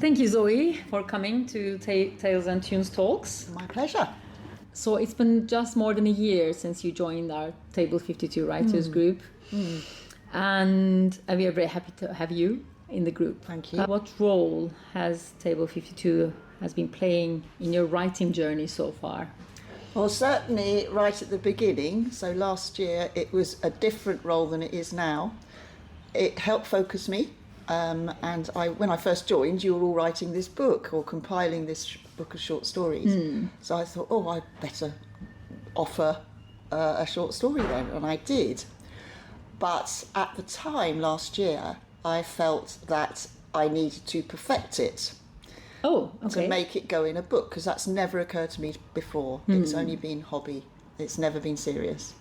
Thank you, Zoe, for coming to Tales and Tunes Talks. My pleasure. So it's been just more than a year since you joined our Table52 Writers group. And we are very happy to have you in the group. Thank you. What role has Table52 has been playing in your writing journey so far? Well, certainly right at the beginning. So last year it was a different role than it is now. It helped focus me. And when I first joined, you were all writing this book or compiling this book of short stories. So I thought, I'd better offer a short story then, and I did. But at the time last year, I felt that I needed to perfect it. Oh, okay. To make it go in a book, because that's never occurred to me before. It's only been hobby. It's never been serious.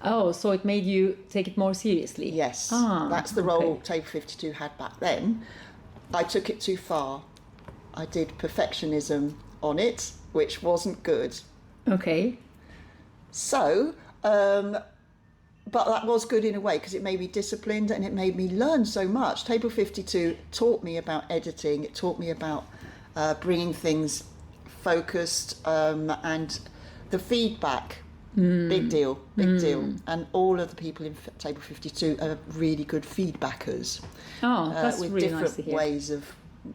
Oh, so it made you take it more seriously? Yes, that's the role Table52 had back then. I took it too far. I did perfectionism on it, which wasn't good. Okay. So, but that was good in a way, because it made me disciplined and it made me learn so much. Table52 taught me about editing. It taught me about bringing things focused, and the feedback. Big deal. And all of the people in Table52 are really good feedbackers. Oh, that's with really different nice to hear. ways of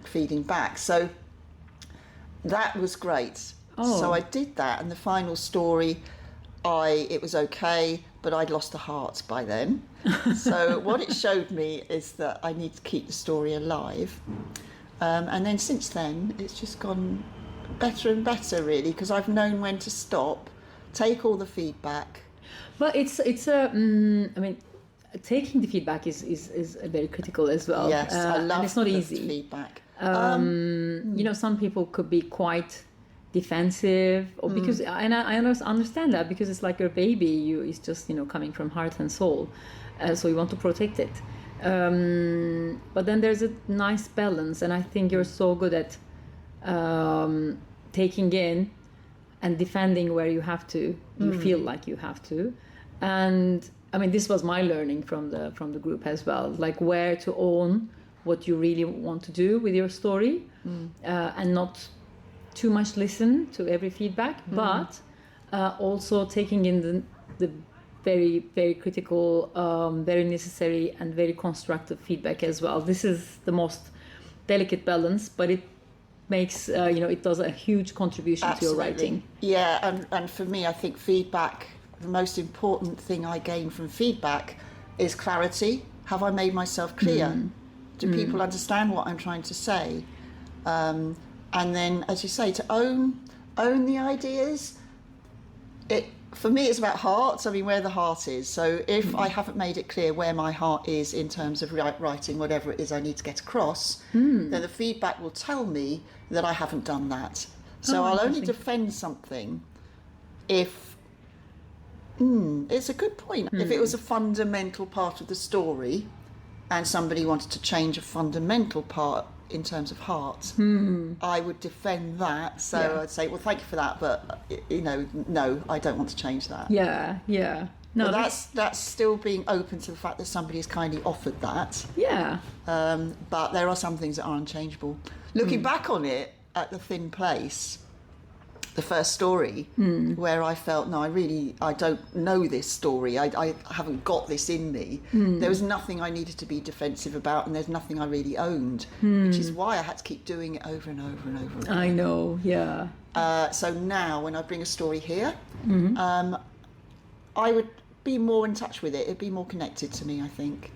feeding back. So that was great. Oh. So I did that, and the final story, it was okay, but I'd lost the heart by then. So what it showed me is that I need to keep the story alive. And then since then, it's just gone better and better, really, because I've known when to stop. Take all the feedback. But it's I mean, taking the feedback is very critical as well. Yes, I love and it's not the easy. feedback. You know, some people could be quite defensive, or because and I understand that, because it's like your baby. It's just coming from heart and soul, so you want to protect it. But then there's a nice balance, and I think you're so good at taking in and defending where you have to, you feel like you have to. And I mean, this was my learning from the group as well, like where to own what you really want to do with your story, and not too much listen to every feedback, but also taking in the very, very critical, very necessary and very constructive feedback as well. This is the most delicate balance, but it makes it does a huge contribution to your writing. Yeah, and for me, I think feedback, the most important thing I gain from feedback is clarity. Have I made myself clear? Do people understand what I'm trying to say? And then, as you say, to own the ideas. For me, it's about heart. I mean, where the heart is. So if I haven't made it clear where my heart is in terms of writing whatever it is I need to get across, then the feedback will tell me that I haven't done that. So I'll only defend something if... it's a good point. If it was a fundamental part of the story and somebody wanted to change a fundamental part in terms of heart, I would defend that. So I'd say, well, thank you for that, but no, I don't want to change that. Yeah. No, but that's still being open to the fact that somebody has kindly offered that. Yeah. But there are some things that are unchangeable. Looking back on it, at The Thin Place, the first story, where I felt, no, I don't know this story. I haven't got this in me. There was nothing I needed to be defensive about, and there's nothing I really owned, which is why I had to keep doing it over and over and over again. I know, yeah. So now, when I bring a story here, I would be more in touch with it. It'd be more connected to me, I think.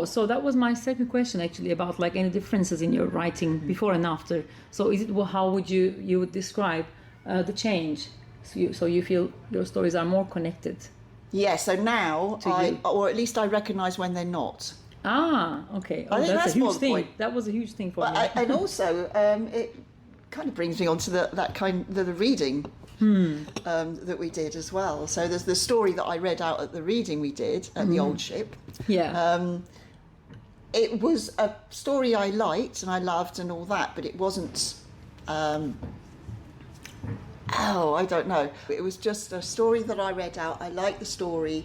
So that was my second question, actually, about like any differences in your writing before and after. So how would you would describe the change? So you feel your stories are more connected? Yeah, so now or at least I recognise when they're not. Okay. I think that's a huge more the thing. point. That was a huge thing for me. And also, it kind of brings me on to the reading that we did as well. So there's the story that I read out at the reading we did at the Old Ship. Yeah. It was a story I liked and I loved and all that, but it wasn't. I don't know. It was just a story that I read out. I liked the story.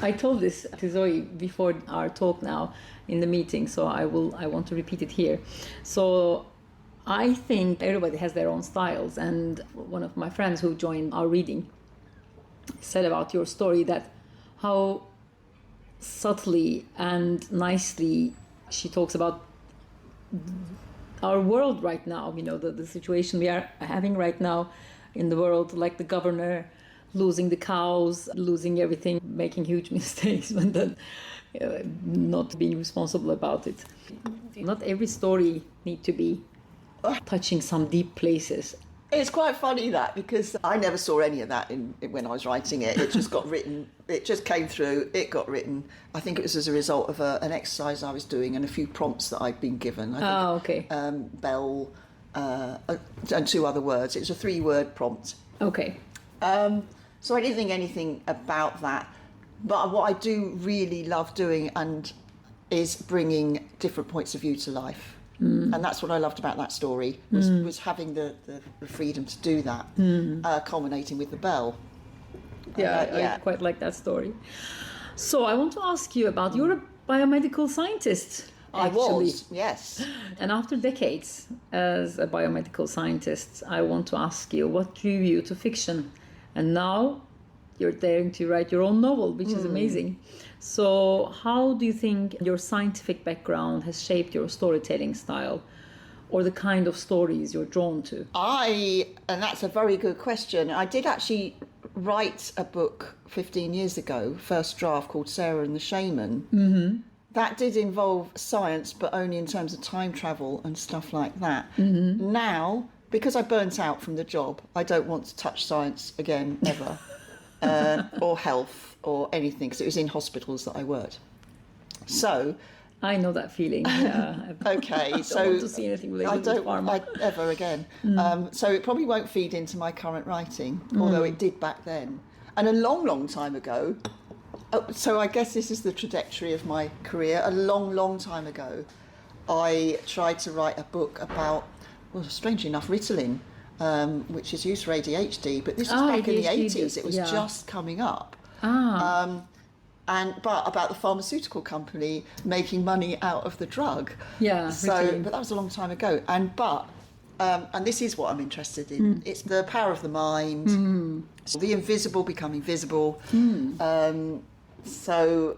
I told this to Zoe before our talk now in the meeting, so I want to repeat it here. So I think everybody has their own styles, and one of my friends who joined our reading said about your story that how subtly and nicely she talks about our world right now, the situation we are having right now in the world, like the governor losing the cows, losing everything, making huge mistakes, but then not being responsible about it. Not every story needs to be touching some deep places. It's quite funny that, because I never saw any of that when I was writing it. It just got written. It just came through. It got written. I think it was as a result of an exercise I was doing and a few prompts that I'd been given. I think, okay. Bell and 2 other words. It was a 3-word prompt. Okay. So I didn't think anything about that. But what I do really love doing is bringing different points of view to life. And that's what I loved about that story, was having the freedom to do that, culminating with the bell. I quite like that story. So I want to ask you about, you're a biomedical scientist, actually. I was, yes. And after decades as a biomedical scientist, I want to ask you, what drew you to fiction? And now you're daring to write your own novel, which is amazing. So how do you think your scientific background has shaped your storytelling style, or the kind of stories you're drawn to? And that's a very good question. I did actually write a book 15 years ago, first draft, called Sarah and the Shaman. Mm-hmm. That did involve science, but only in terms of time travel and stuff like that. Mm-hmm. Now, because I burnt out from the job, I don't want to touch science again, ever. Or health or anything, because it was in hospitals that I worked. So I know that feeling. Yeah. Okay, I don't want to see anything related to pharma. Ever again. So it probably won't feed into my current writing, although it did back then. And a long, long time ago. So I guess this is the trajectory of my career. A long, long time ago, I tried to write a book about, well, strangely enough, Ritalin. Which is used for ADHD, but this was back in the 80s. It was just coming up. But about the pharmaceutical company making money out of the drug. Yeah. So, but that was a long time ago. And this is what I'm interested in. It's the power of the mind, the invisible becoming visible. So,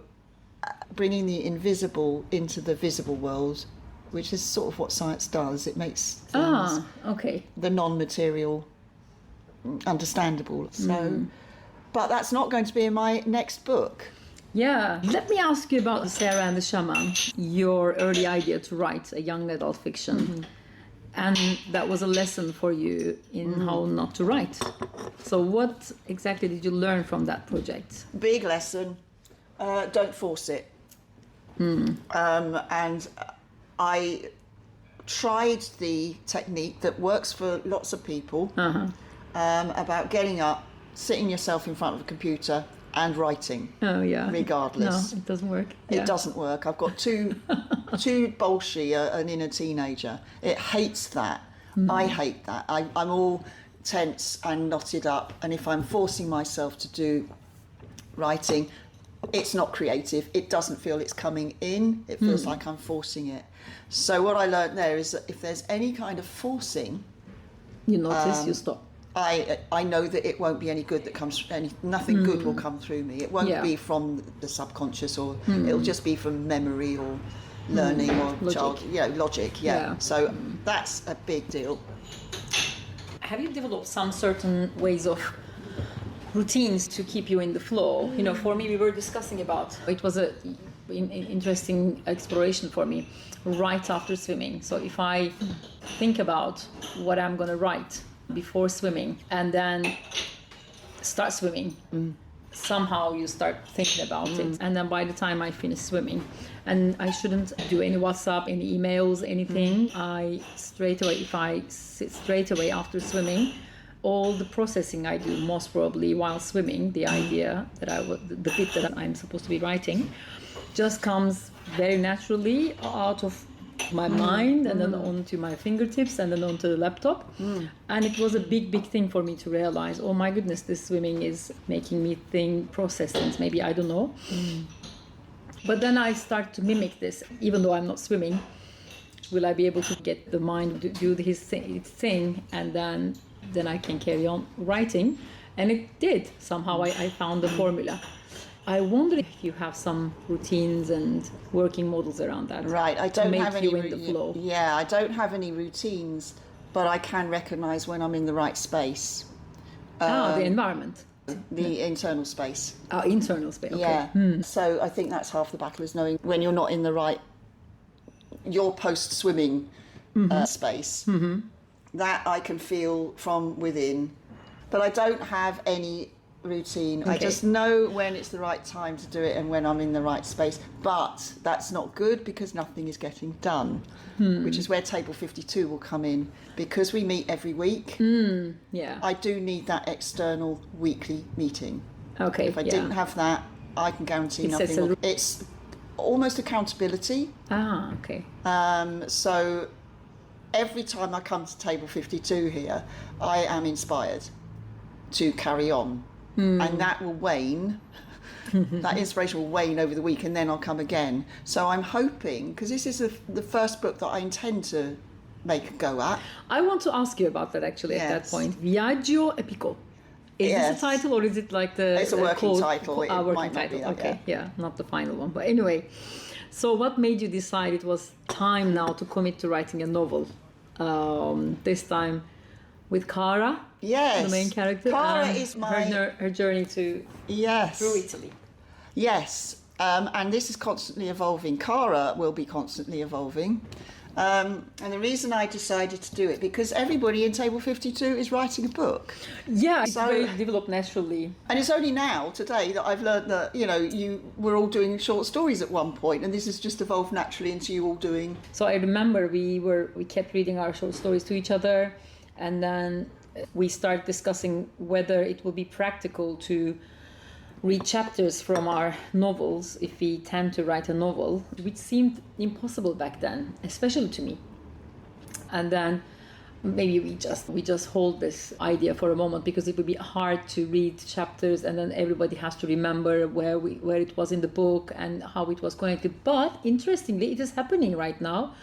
bringing the invisible into the visible world, which is sort of what science does. It makes things, the non-material, understandable. So, but that's not going to be in my next book. Yeah. Let me ask you about Sarah and the Shaman, your early idea to write a young adult fiction. Mm-hmm. And that was a lesson for you in how not to write. So what exactly did you learn from that project? Big lesson. Don't force it. And I tried the technique that works for lots of people about getting up, sitting yourself in front of a computer and writing. Oh, yeah. Regardless. No, it doesn't work. It doesn't work. I've got two bolshi, an inner teenager. It hates that. I hate that. I'm all tense and knotted up, and if I'm forcing myself to do writing, it's not creative. It doesn't feel it's coming in. It feels like I'm forcing it. So what I learned there is that if there's any kind of forcing, you notice, you stop. I know that it won't be any good that comes. Nothing good will come through me. It won't be from the subconscious, or it'll just be from memory or learning or logic. Yeah. So that's a big deal. Have you developed some certain ways of routines to keep you in the flow? You know, for me, we were discussing about, it was an interesting exploration for me, right after swimming. So if I think about what I'm going to write before swimming and then start swimming, somehow you start thinking about it, and then by the time I finish swimming, and I shouldn't do any WhatsApp, any emails, anything, if I sit straight away after swimming, all the processing I do most probably while swimming, the idea that the bit that I'm supposed to be writing, just comes very naturally out of my mind and then onto my fingertips and then onto the laptop. And it was a big thing for me to realize, oh my goodness, this swimming is making me process things. Maybe I don't know. But then I start to mimic this, even though I'm not swimming. Will I be able to get the mind to do its thing, and then I can carry on writing? And it did. Somehow I found the formula. I wonder if you have some routines and working models around that. Right, I don't have any. In the flow. Yeah, I don't have any routines, but I can recognise when I'm in the right space. The environment. The internal space. Internal space. Okay. Yeah. So I think that's half the battle, is knowing when you're not in the right, your post-swimming space. That I can feel from within, but I don't have any routine. Okay. I just know when it's the right time to do it and when I'm in the right space. But that's not good, because nothing is getting done, which is where Table 52 will come in, because we meet every week. Yeah. I do need that external weekly meeting. Okay. If I didn't have that, I can guarantee nothing will. It's almost accountability. Okay. So every time I come to Table 52 here, I am inspired to carry on. And that will wane. That inspiration will wane over the week, and then I'll come again. So I'm hoping, because this is the first book that I intend to make a go at. I want to ask you about that actually at that point. Viaggio Epico. Is this a title, or is it like the... It's a working title. It might not be that, okay, yeah, not the final one. But anyway, so what made you decide it was time now to commit to writing a novel? This time with Cara, the main character. Cara is her journey through Italy. Yes, and this is constantly evolving. Cara will be constantly evolving. And the reason I decided to do it, because everybody in Table 52 is writing a book. Yeah, it's very developed naturally. And it's only now, today, that I've learned that, you were all doing short stories at one point, and this has just evolved naturally into you all doing... So I remember we kept reading our short stories to each other, and then we started discussing whether it would be practical to read chapters from our novels if we tend to write a novel, which seemed impossible back then, especially to me. And then maybe we just hold this idea for a moment, because it would be hard to read chapters and then everybody has to remember where it was in the book and how it was connected. But interestingly, it is happening right now,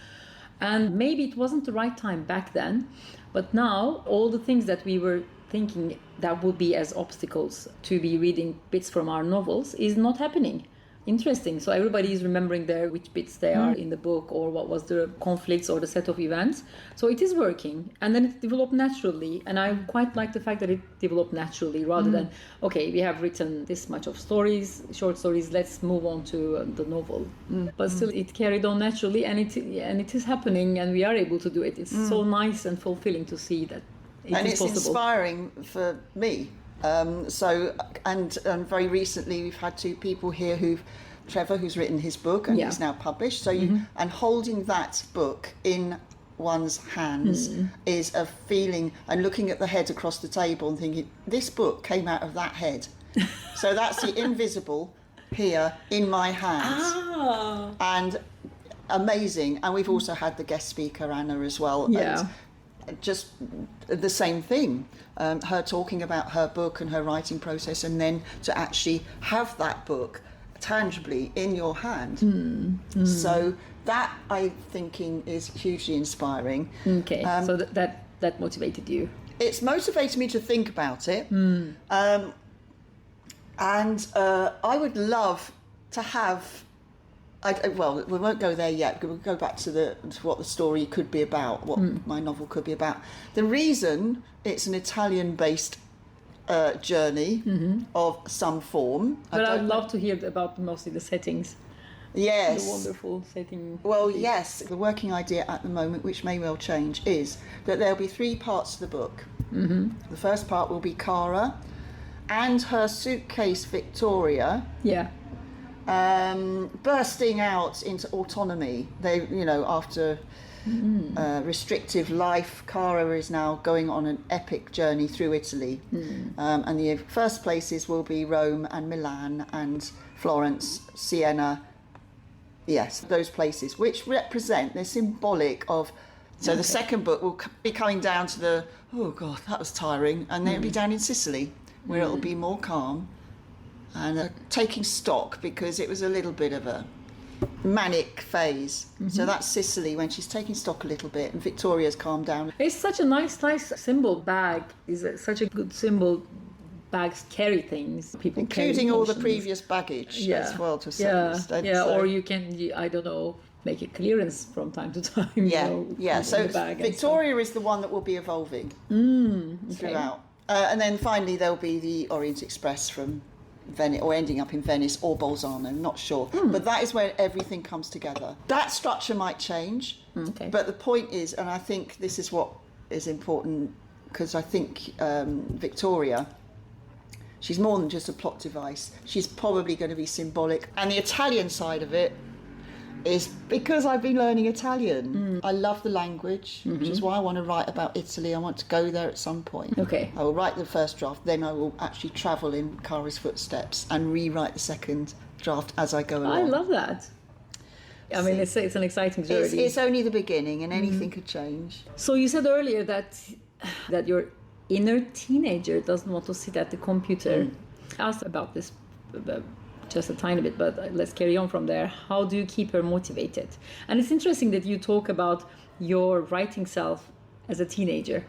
and maybe it wasn't the right time back then, but now all the things that we were thinking that would be as obstacles to be reading bits from our novels is not happening. Interesting. So everybody is remembering which bits they are in the book, or what was the conflicts or the set of events. So it is working, and then it developed naturally. And I quite like the fact that it developed naturally, rather than, okay, we have written this much of short stories, let's move on to the novel. But still, it carried on naturally, and it is happening, and we are able to do it. It's so nice and fulfilling to see that. It's inspiring for me. And very recently we've had two people here Trevor, who's written his book and is now published. So and holding that book in one's hands is a feeling, and looking at the head across the table and thinking, this book came out of that head. So that's the invisible here in my hands. And amazing. And we've also had the guest speaker, Anna, as well. Yeah. And just the same thing, her talking about her book and her writing process, and then to actually have that book tangibly in your hand. So that, I'm thinking, is hugely inspiring. Okay, so that motivated you? It's motivated me to think about it. And I would love to have... well, we won't go there yet. We'll go back to what the story could be about, what my novel could be about. The reason it's an Italian-based journey of some form. But I'd love to hear about mostly the settings. Yes. The wonderful setting. Well, yes. The working idea at the moment, which may well change, is that there'll be 3 parts to the book. The first part will be Cara and her suitcase Victoria. Yeah. Bursting out into autonomy. They, after restrictive life, Cara is now going on an epic journey through Italy. And the first places will be Rome and Milan and Florence, Siena, Yes, those places, which represent, they're symbolic of, so the second book will be coming down to the, oh God, that was tiring, and then it'll be down in Sicily, where it'll be more calm, and taking stock, because it was a little bit of a manic phase. So that's Sicily, when she's taking stock a little bit, and Victoria's calmed down. It's such a nice symbol. Bag is such a good symbol. Bags carry things. People including all the previous baggage as well, to a certain extent. Yeah, or you can, I don't know, make a clearance from time to time. Yeah. So Victoria is the one that will be evolving throughout. And then finally there'll be the Orient Express from Venice, or ending up in Venice or Bolzano, not sure. But that is where everything comes together. That structure might change, but the point is, and I think this is what is important, because I think Victoria, she's more than just a plot device. She's probably going to be symbolic. And the Italian side of it is because I've been learning Italian. I love the language, which is why I want to write about Italy. I want to go there at some point. Okay. I will write the first draft, then I will actually travel in Kari's footsteps and rewrite the second draft as I go along. I love that. I mean, it's an exciting journey. It's only the beginning, and anything could change. So you said earlier that your inner teenager doesn't want to sit at the computer. I asked about this just a tiny bit, but let's carry on from there. How do you keep her motivated? And it's interesting that you talk about your writing self as a teenager.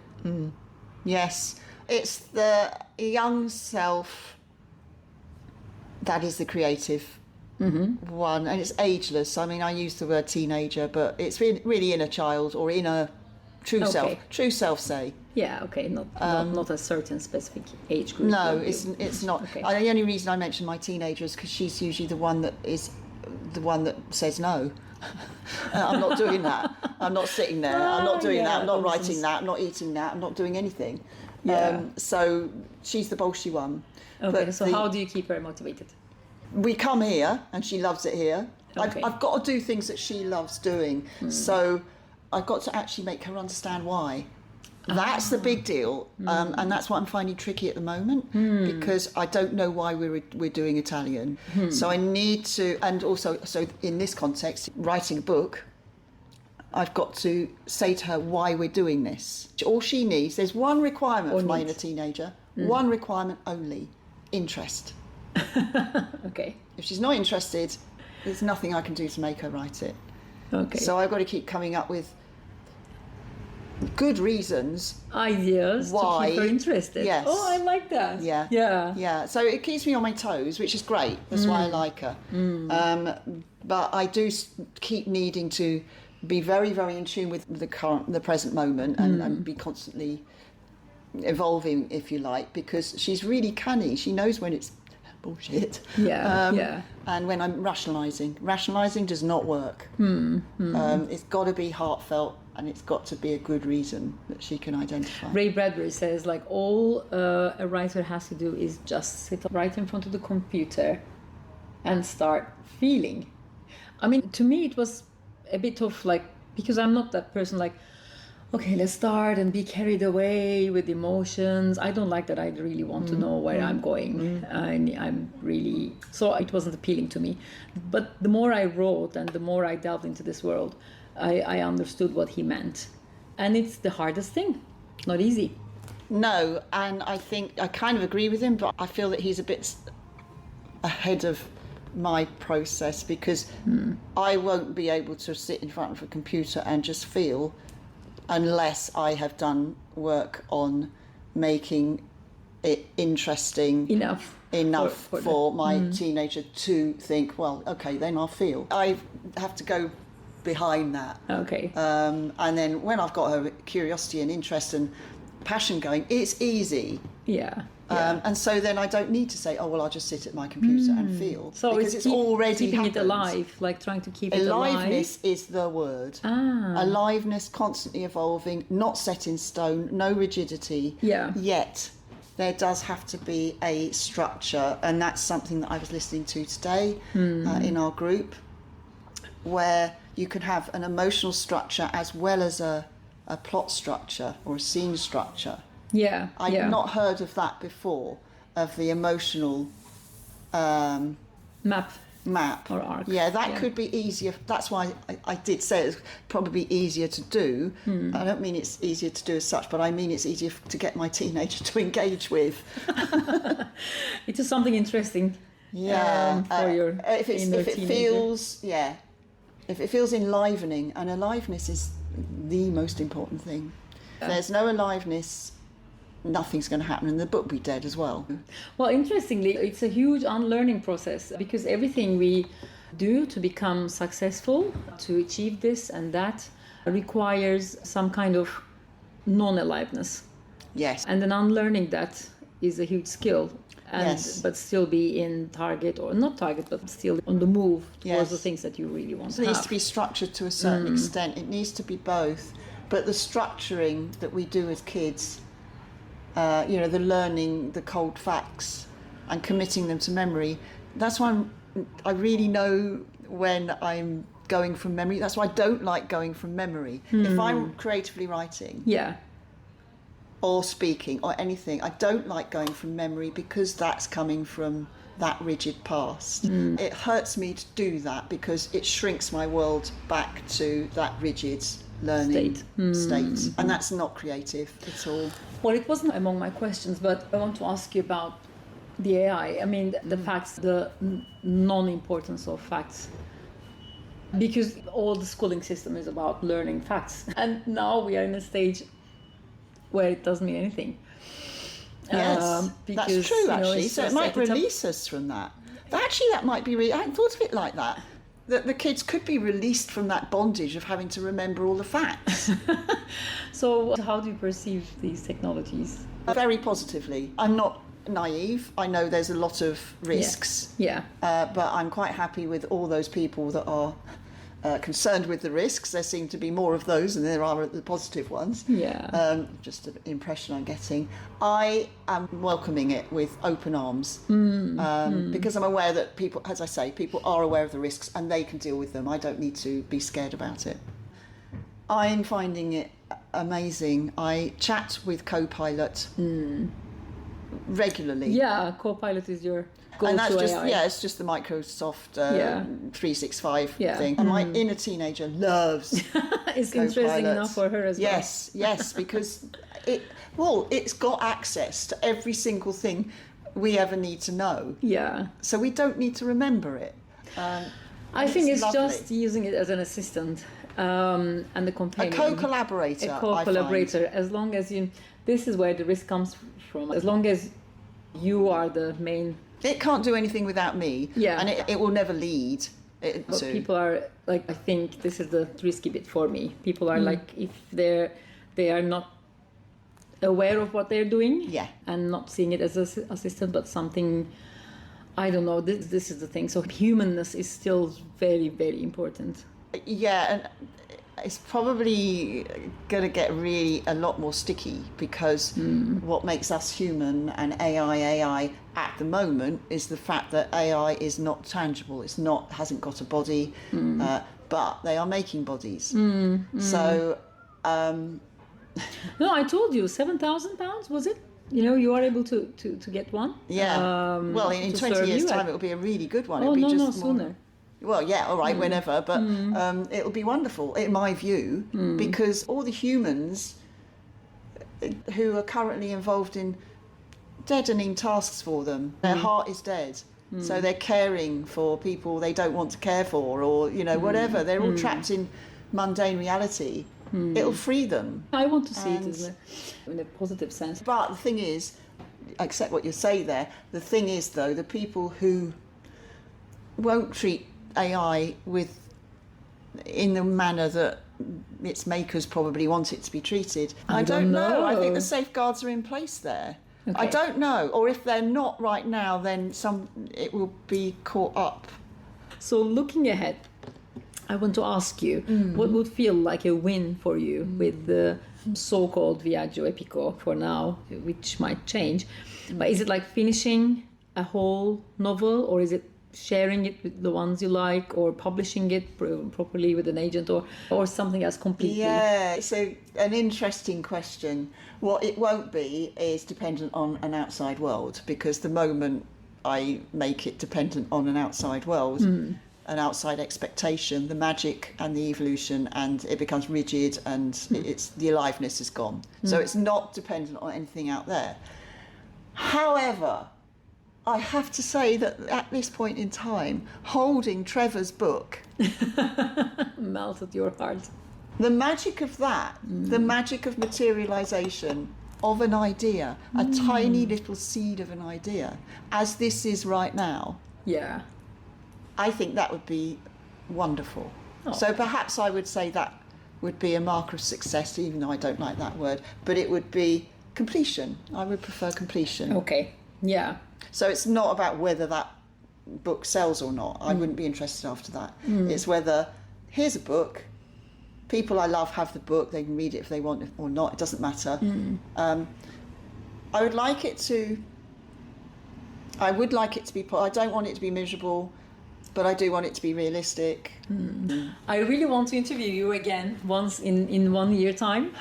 Yes, it's the young self that is the creative one, and it's ageless. I mean, I use the word teenager, but it's really inner child or inner true self, say. Yeah, okay, not a certain specific age group. No, it's not. Okay. The only reason I mention my teenager is because she's usually the one that says no. I'm not doing that. I'm not sitting there. I'm not doing that. I'm not writing that. I'm not eating that. I'm not doing anything. So she's the bolshy one. Okay, but so how do you keep her motivated? We come here, and she loves it here. Okay. I've got to do things that she loves doing. So I've got to actually make her understand why. That's the big deal, and that's what I'm finding tricky at the moment, because I don't know why we're doing Italian. So I need to, and also, so in this context, writing a book, I've got to say to her why we're doing this. All she needs, there's one requirement for my inner teenager, one requirement only: interest. Okay. If she's not interested, there's nothing I can do to make her write it. Okay. So I've got to keep coming up with good reasons, ideas why, to keep her interested. Yes. Oh, I like that. Yeah. So it keeps me on my toes, which is great. That's why I like her. But I do keep needing to be very, very in tune with the present moment, and be constantly evolving, if you like, because she's really canny. She knows when it's bullshit. And when I'm rationalising does not work. It's got to be heartfelt, and it's got to be a good reason that she can identify. Ray Bradbury says, like, all a writer has to do is just sit right in front of the computer and start feeling. I mean, to me it was a bit of like, because I'm not that person like, okay, let's start and be carried away with emotions. I don't like that. I really want to know where I'm going. I'm really... So it wasn't appealing to me. But the more I wrote and the more I delved into this world, I understood what he meant. And it's the hardest thing. Not easy. No, and I think I kind of agree with him, but I feel that he's a bit ahead of my process, because I won't be able to sit in front of a computer and just feel unless I have done work on making it interesting enough for my teenager to think, well, okay, then I'll feel. I have to go behind that. Okay. And then when I've got her curiosity and interest and passion going, it's easy. Yeah. And so then I don't need to say, oh, well, I'll just sit at my computer and feel. So because it's already keeping happened. it alive, like trying to keep it alive. Aliveness is the word. Aliveness, constantly evolving, not set in stone, no rigidity. Yeah. Yet there does have to be a structure, and that's something that I was listening to today in our group, where you can have an emotional structure as well as a plot structure or a scene structure. I've not heard of that before, of the emotional map. map or arc. Yeah, that could be easier. That's why I did say it's probably easier to do. I don't mean it's easier to do as such, but I mean it's easier to get my teenager to engage with. It's just something interesting. For your if it teenager. feels if it feels enlivening, and aliveness is the most important thing. If there's no aliveness, nothing's going to happen, and the book will be dead as well. Well, interestingly, it's a huge unlearning process, because everything we do to become successful, to achieve this and that, requires some kind of non-aliveness. Yes. And then unlearning that is a huge skill. But still be in target, or not target, but still on the move towards the things that you really want to have. It needs to be structured to a certain extent. It needs to be both. But the structuring that we do as kids, the learning the cold facts and committing them to memory, that's why I really know when I'm going from memory. That's why I don't like going from memory. If I'm creatively writing or speaking or anything, I don't like going from memory, because that's coming from that rigid past. It hurts me to do that, because it shrinks my world back to that rigid learning state. And that's not creative at all. Well, it wasn't among my questions, but I want to ask you about the AI. I mean, the facts, the non-importance of facts. Because all the schooling system is about learning facts. And now we are in a stage where it doesn't mean anything. Yes, because, that's true, actually. So it might like release us from that. Actually, that might be... I hadn't thought of it like that. That the kids could be released from that bondage of having to remember all the facts. So how do you perceive these technologies? Very positively. I'm not naive. I know there's a lot of risks. But I'm quite happy with all those people that are concerned with the risks. There seem to be more of those than there are the positive ones. Just an impression I'm getting. I am welcoming it with open arms, because I'm aware that people, as I say, people are aware of the risks and they can deal with them. I don't need to be scared about it. I'm finding it amazing. I chat with Copilot regularly. Copilot is your go-to and that's just AI. it's just the Microsoft 365 thing. And my inner teenager loves It's Copilot. Interesting enough for her as well. Yes, because it's got access to every single thing we ever need to know. So we don't need to remember it. I think it's lovely. just using it as an assistant and a companion. A co-collaborator. As long as this is where the risk comes from. As long as you are the main... It can't do anything without me. And it will never lead. But people are like, I think this is the risky bit for me. People are like, if they are not aware of what they're doing and not seeing it as an assistant, but something, I don't know, this is the thing. So humanness is still very, very important. And it's probably going to get really a lot more sticky, because what makes us human and AI at the moment is the fact that AI is not tangible. Hasn't got a body, but they are making bodies. So no, I told you, £7,000 was it? You are able to get one. Well, in 20 years' time, it will be a really good one. Oh, it'll be no, sooner. Well, all right, whenever, but it'll be wonderful, in my view, because all the humans who are currently involved in deadening tasks for them, their heart is dead. So they're caring for people they don't want to care for, or, whatever. They're all trapped in mundane reality. It'll free them. I want to see it in a positive sense. But the thing is, I accept what you say there, the thing is, though, the people who won't treat AI in the manner that its makers probably want it to be treated. I don't know. I think the safeguards are in place there. I don't know. Or if they're not right now, then it will be caught up. So looking ahead, I want to ask you, what would feel like a win for you with the so-called Viaggio Epico for now, which might change. But is it like finishing a whole novel, or is it sharing it with the ones you like, or publishing it properly with an agent, or something else completely? It's an interesting question. What it won't be is dependent on an outside world, because the moment I make it dependent on an outside world, an outside expectation, the magic and the evolution, and it becomes rigid, and it's the aliveness is gone. So it's not dependent on anything out there. However, I have to say that at this point in time, holding Trevor's book, melted your heart. the magic of that, the magic of materialization of an idea, a tiny little seed of an idea, as this is right now, Yeah. I think that would be wonderful. So perhaps I would say that would be a marker of success, even though I don't like that word, but it would be completion. I would prefer completion. Okay. Yeah. So it's not about whether that book sells or not. I wouldn't be interested after that. It's whether, here's a book, people I love have the book, they can read it if they want or not, it doesn't matter. I would like it to be, I don't want it to be miserable, but I do want it to be realistic. I really want to interview you again once in 1 year time.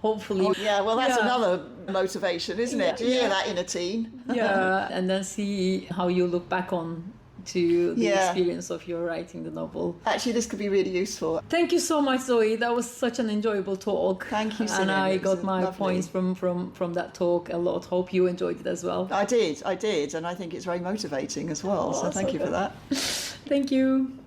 Hopefully. Oh, yeah, well, that's another motivation, isn't it? Do you hear that, inner teen? Yeah, and then see how you look back on to the experience of your writing the novel. Actually, this could be really useful. Thank you so much, Zoe. That was such an enjoyable talk. Thank you, and I got my lovely points from that talk a lot. Hope you enjoyed it as well. I did, and I think it's very motivating as well. So thank you for that. Thank you.